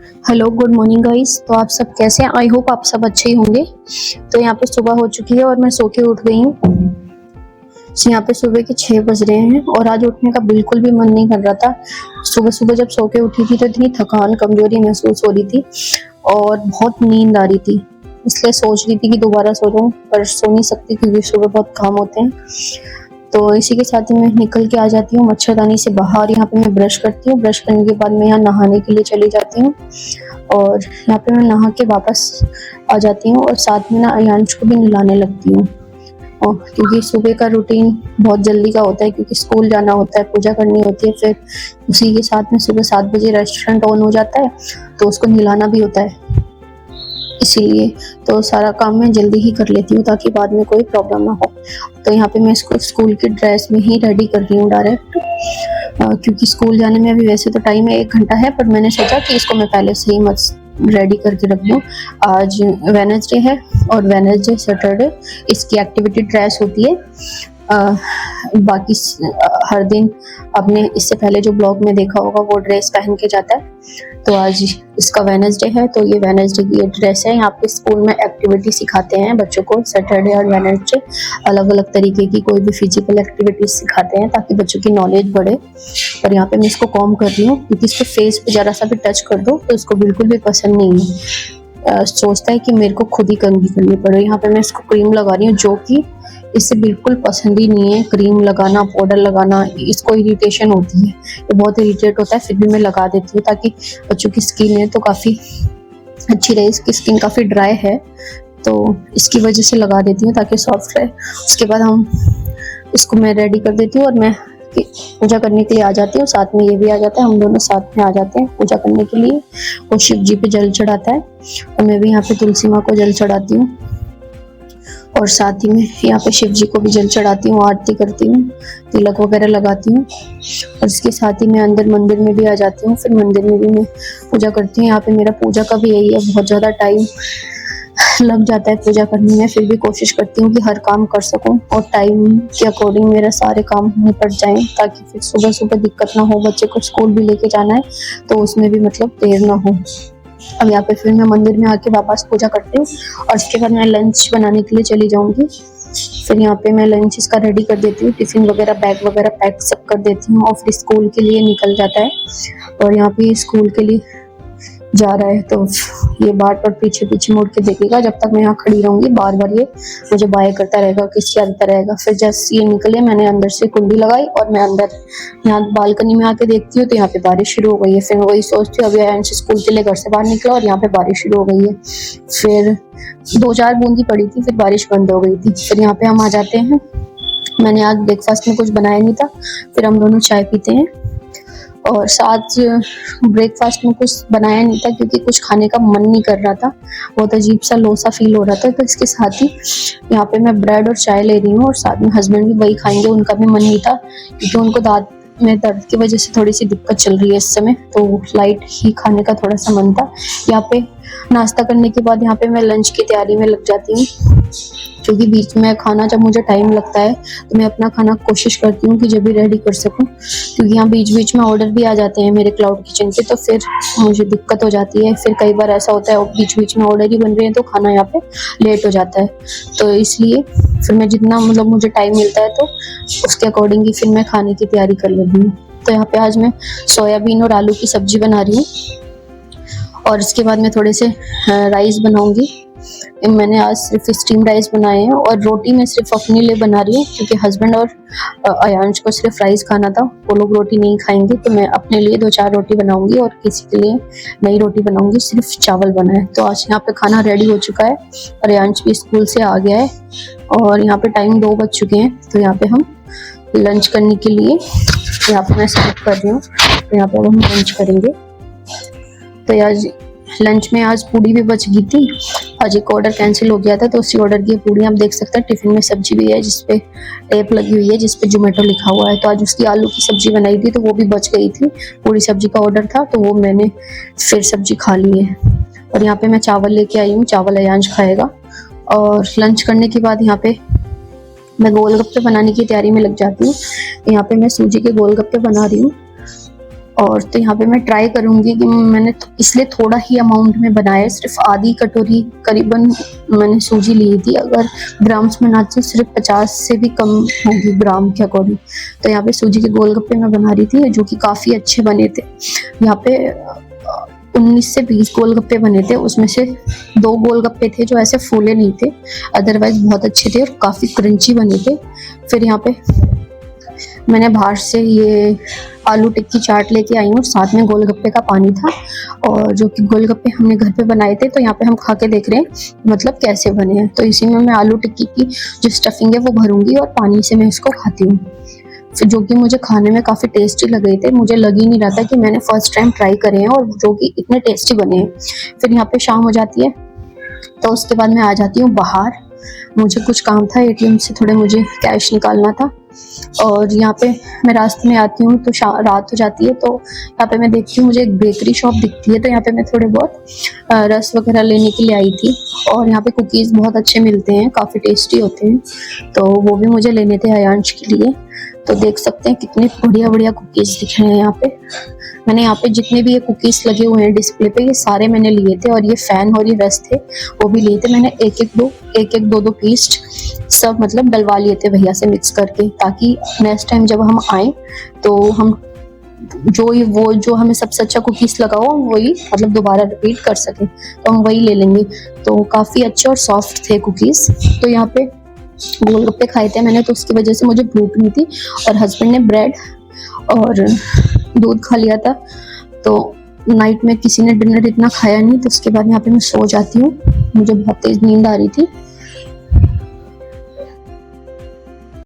Hello, good morning guys. तो आप सब कैसे हैं? आई होप आप सब अच्छे ही होंगे। तो यहाँ पे सुबह हो चुकी है और मैं सो के उठ गई हूँ। तो यहाँ पे सुबह के 6 बज रहे हैं और आज उठने का बिल्कुल भी मन नहीं कर रहा था। सुबह सुबह जब सो के उठी थी तो इतनी थकान कमजोरी महसूस हो रही थी और बहुत नींद आ रही थी, इसलिए सोच रही थी कि दोबारा सो जाऊं, पर सो नहीं सकती क्योंकि सुबह बहुत काम होते हैं। तो इसी के साथ ही मैं निकल के आ जाती हूँ मच्छरदानी से बाहर। यहाँ पे मैं ब्रश करती हूँ, ब्रश करने के बाद मैं यहाँ नहाने के लिए चली जाती हूँ और यहाँ पे मैं नहा के वापस आ जाती हूँ और साथ में ना अयांश को भी नहलाने लगती हूँ। और क्योंकि सुबह का रूटीन बहुत जल्दी का होता है, क्योंकि स्कूल जाना होता है, पूजा करनी होती है, फिर उसी के साथ में सुबह 7 बजे रेस्टोरेंट ऑन हो जाता है तो उसको नहलाना भी होता है, इसीलिए तो सारा काम मैं जल्दी ही कर लेती हूँ ताकि बाद में कोई प्रॉब्लम ना हो। तो यहाँ पे मैं इसको स्कूल की ड्रेस में ही रेडी कर रही हूँ डायरेक्ट, क्योंकि स्कूल जाने में अभी वैसे तो टाइम है 1 घंटा है, पर मैंने सोचा कि इसको मैं पहले से ही मत रेडी करके रख दूँ। आज वेडनेसडे है और वेडनेसडे सैटरडे इसकी एक्टिविटी ड्रेस होती है। बाकी हर दिन आपने इससे पहले जो ब्लॉग में देखा होगा वो ड्रेस पहन के जाता है। तो आज इसका वेडनेसडे है तो ये वेडनेसडे की ये ड्रेस है। यहाँ पे स्कूल में एक्टिविटी सिखाते हैं बच्चों को, सैटरडे और वेडनेसडे अलग अलग तरीके की कोई भी फिजिकल एक्टिविटीज सिखाते हैं ताकि बच्चों की नॉलेज बढ़े। और यहाँ पे मैं इसको कॉम्ब कर रही हूँ क्योंकि इसके फेस पे जरा सा भी टच कर दो तो इसको बिल्कुल भी पसंद नहीं है, सोचता है कि मेरे को खुद ही कंघी करनी पड़े। यहाँ पे मैं इसको क्रीम लगा रही हूँ जो कि इससे बिल्कुल पसंद ही नहीं है। क्रीम लगाना, पाउडर लगाना, इसको इरिटेशन होती है, ये बहुत इरिटेट होता है, फिर भी मैं लगा देती हूँ ताकि बच्चों की स्किन है तो काफ़ी अच्छी रहे। इसकी स्किन काफ़ी ड्राई है तो इसकी वजह से लगा देती हूँ ताकि सॉफ्ट रहे। उसके बाद हम इसको मैं रेडी कर देती हूँ और मैं पूजा करने के लिए आ जाती हूँ, साथ में ये भी आ जाता है, हम दोनों साथ में आ जाते हैं पूजा करने के लिए। वो शिव जी पे जल चढ़ाता है और मैं भी यहाँ पे तुलसी माँ को जल चढ़ाती हूँ और साथ ही में यहाँ पे शिव जी को भी जल चढ़ाती हूँ, आरती करती हूँ, तिलक वगैरह लगाती हूँ और इसके साथ ही मैं अंदर मंदिर में भी आ जाती हूँ। फिर मंदिर में भी मैं पूजा करती हूँ। यहाँ पे मेरा पूजा का भी यही है, बहुत ज़्यादा टाइम लग जाता है पूजा करने में, फिर भी कोशिश करती हूँ कि हर काम कर सकूँ और टाइम के अकॉर्डिंग मेरा सारे काम निपट जाएं ताकि फिर सुबह सुबह दिक्कत ना हो। बच्चे को स्कूल भी लेके जाना है तो उसमें भी मतलब देर ना हो। अब यहाँ पे फिर मैं मंदिर में आके वापस पूजा करती हूँ और इसके बाद मैं लंच बनाने के लिए चली जाऊंगी। फिर यहाँ पे मैं लंच इसका रेडी कर देती हूँ, टिफिन वगैरह बैग वगैरह पैक सब कर देती हूँ और फिर स्कूल के लिए निकल जाता है। और यहाँ पे स्कूल के लिए जा रहा है तो ये बार बार पीछे पीछे मुड़ के देखेगा, जब तक मैं यहाँ खड़ी रहूंगी बार बार ये मुझे बाय करता रहेगा, किसी आता रहेगा। फिर जैसे ये निकले मैंने अंदर से कुंडी लगाई और मैं अंदर यहाँ बालकनी में आके देखती हूँ तो यहाँ पे बारिश शुरू हो गई है। फिर मैं वही सोचती हूँ अभी अंश स्कूल के लिए घर से बाहर निकला और यहाँ पे बारिश शुरू हो गई है। फिर 2-4 बूंदी पड़ी थी, फिर बारिश बंद हो गई थी। फिर यहाँ पे हम आ जाते हैं। मैंने आज ब्रेकफास्ट में कुछ बनाया नहीं था, फिर हम दोनों चाय पीते हैं और साथ ब्रेकफास्ट में कुछ बनाया नहीं था क्योंकि कुछ खाने का मन नहीं कर रहा था, बहुत अजीब सा लो सा फील हो रहा था। तो इसके साथ ही यहाँ पे मैं ब्रेड और चाय ले रही हूँ और साथ में हस्बैंड भी वही खाएंगे, उनका भी मन नहीं था क्योंकि उनको दांत में दर्द की वजह से थोड़ी सी दिक्कत चल रही है इस समय, तो लाइट ही खाने का थोड़ा सा मन था। यहाँ पे नाश्ता करने के बाद यहाँ पे मैं लंच की तैयारी में लग जाती हूँ क्योंकि बीच में खाना जब मुझे टाइम लगता है तो मैं अपना खाना कोशिश करती हूँ कि जब भी रेडी कर सकूँ, क्योंकि यहाँ बीच बीच में ऑर्डर भी आ जाते हैं मेरे क्लाउड किचन के, तो फिर मुझे दिक्कत हो जाती है। फिर कई बार ऐसा होता है बीच बीच में ऑर्डर ही बन रहे हैं तो खाना यहाँ पे लेट हो जाता है, तो इसलिए फिर मैं जितना मतलब मुझे टाइम मिलता है तो उसके अकॉर्डिंग ही फिर मैं खाने की तैयारी कर लेती हूँ। तो यहाँ पे आज मैं सोयाबीन और आलू की सब्जी बना रही हूँ और इसके बाद मैं थोड़े से राइस बनाऊंगी। मैंने आज सिर्फ स्टीम राइस बनाए हैं और रोटी मैं सिर्फ अपने लिए बना रही हूँ क्योंकि हस्बैंड और अयांश को सिर्फ राइस खाना था, वो लोग रोटी नहीं खाएंगे, तो मैं अपने लिए 2-4 रोटी बनाऊंगी और किसी के लिए नई रोटी बनाऊंगी। सिर्फ चावल बना है। तो आज यहाँ पे खाना रेडी हो चुका है और अयांश भी स्कूल से आ गया है और यहाँ पे टाइम 2 बज चुके हैं। तो यहाँ पे हम लंच करने के लिए यहाँ पे मैं सेट कर रही हूँ, तो यहाँ पे हम लंच करेंगे। तो आज लंच में आज पूड़ी भी बच गई थी, आज एक ऑर्डर कैंसिल हो गया था तो उसी ऑर्डर की पूड़ी आप देख सकते हैं। टिफिन में सब्जी भी है जिसपे टेप लगी हुई है जिसपे जोमेटो लिखा हुआ है। तो आज उसकी आलू की सब्जी बनाई थी तो वो भी बच गई थी, पूरी सब्जी का ऑर्डर था तो वो मैंने फिर सब्जी खा ली है। और यहाँ पे मैं चावल लेके आई हूँ, चावल अयांश खाएगा। और लंच करने के बाद यहाँ पे मैं गोलगप्पे बनाने की तैयारी में लग जाती हूँ। यहाँ पे मैं सूजी के गोलगप्पे बना रही हूँ और तो यहाँ पे मैं ट्राई करूंगी कि मैंने इसलिए थोड़ा ही अमाउंट में बनाया, सिर्फ आधी कटोरी करीबन मैंने सूजी ली थी। अगर ग्राम्स में बनाती हूँ सिर्फ 50 से भी कम होगी ग्राम के अकॉर्डिंग। तो यहाँ पे सूजी के गोलगप्पे मैं बना रही थी जो कि काफ़ी अच्छे बने थे। यहाँ पे 19 से 20 गोलगप्पे बने थे, उसमें से 2 गोलगप्पे थे जो ऐसे फूले नहीं थे, अदरवाइज बहुत अच्छे थे और काफ़ी क्रंची बने थे। फिर यहाँ पे मैंने बाहर से ये आलू टिक्की चाट लेके आई हूँ, साथ में गोलगप्पे का पानी था, और जो कि गोलगप्पे हमने घर पे बनाए थे। तो यहाँ पे हम खा के देख रहे हैं मतलब कैसे बने हैं। तो इसी में मैं आलू टिक्की की जो स्टफिंग है वो भरूंगी और पानी से मैं इसको खाती हूँ। फिर जो कि मुझे खाने में काफ़ी टेस्टी लगे थे, मुझे लग ही नहीं रहा था कि मैंने फर्स्ट टाइम ट्राई करे हैं और जो कि इतने टेस्टी बने हैं। फिर यहाँ पे शाम हो जाती है, तो उसके बाद मैं आ जाती हूँ बाहर। मुझे कुछ काम था, एटीएम से थोड़े मुझे कैश निकालना था, और यहाँ पे मैं रास्ते में आती हूँ तो रात हो जाती है। तो यहाँ पे मैं देखती हूँ मुझे एक बेकरी शॉप दिखती है, तो यहाँ पे मैं थोड़े बहुत रस वगैरह लेने के लिए आई थी। और यहाँ पे कुकीज़ बहुत अच्छे मिलते हैं, काफ़ी टेस्टी होते हैं, तो वो भी मुझे लेने थे अयांश के लिए। तो देख सकते हैं कितने बढ़िया बढ़िया कुकीज़ दिख रहे हैं यहाँ पे। मैंने यहाँ पे जितने भी ये कुकीज़ लगे हुए हैं डिस्प्ले पे, ये सारे मैंने लिए थे, और ये फैन और ये रस थे वो भी लिए थे मैंने। एक एक दो पीस सब मतलब डलवा लिए थे भैया से मिक्स करके, ताकि नेक्स्ट टाइम जब हम आए तो हम जो हमें सबसे अच्छा कुकीज़ लगा हो वही मतलब दोबारा रिपीट कर सके, तो हम वही ले लेंगे। तो काफ़ी अच्छे और सॉफ्ट थे कुकीज़। तो यहाँ पे गोलगप्पे खाए थे मैंने, तो उसकी वजह से मुझे भूख नहीं थी, और हस्बैंड ने ब्रेड और दूध खा लिया था। तो नाइट में किसी ने डिनर इतना खाया नहीं, तो उसके बाद यहाँ पे मैं सो जाती हूँ, मुझे बहुत तेज नींद आ रही थी।